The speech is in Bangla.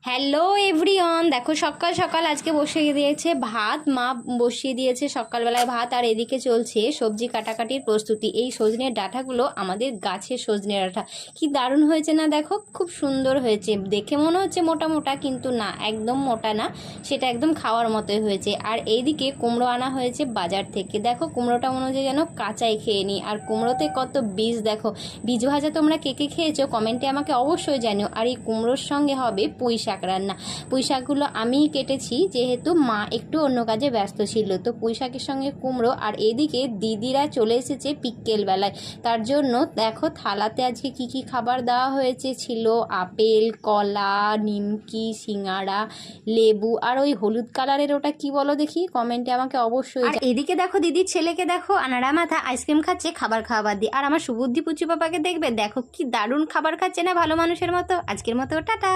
হ্যালো এভরিওয়ান, দেখো সকাল সকাল আজকে বসিয়ে দিয়েছে ভাত, মা বসিয়ে দিয়েছে সকালবেলায় ভাত, আর এদিকে চলছে সবজি কাটাকাটির প্রস্তুতি। এই সজনের ডাঁটাগুলো আমাদের গাছের সজনের ডাঁটা, কি দারুণ হয়েছে না? দেখো খুব সুন্দর হয়েছে, দেখে মনে হচ্ছে মোটা মোটা, কিন্তু না, একদম মোটা না, সেটা একদম খাওয়ার মতোই হয়েছে। আর এইদিকে কুমড়ো আনা হয়েছে বাজার থেকে। দেখো কুমড়োটা মনে হচ্ছে যেন কাঁচাই খেয়ে নিই, আর কুমড়োতে কত বীজ, দেখো বীজ ভাজা তোমরা কে কে খেয়েছো কমেন্টে আমাকে অবশ্যই জানিও। আর এই কুমড়োর সঙ্গে হবে পুঁই শাক রান্না। পুঁই শাকগুলো আমিই কেটেছি, যেহেতু মা একটু অন্য কাজে ব্যস্ত ছিল, তো পুঁই শাকের সঙ্গে কুমড়ো। আর এদিকে দিদিরা চলে এসেছে বিকেল বেলায়, তার জন্য দেখো থালাতে আজকে কি কি খাবার দেওয়া হয়েছে। ছিল আপেল, কলা, নিমকি, সিঙ্গাড়া, লেবু, আর ওই হলুদ কালারের ওটা কি বলো দেখি, কমেন্টে আমাকে অবশ্যই। আর এদিকে দেখো দিদির ছেলেকে দেখো আনাড়া মাথা আইসক্রিম খাচ্ছে খাবার খাওয়াবার দিয়ে। আর আমার সুবুদ্ধি পুচু পাপাকে দেখবে, দেখো কি দারুণ খাবার খাচ্ছে না, ভালো মানুষের মতো। আজকের মতো টাটা।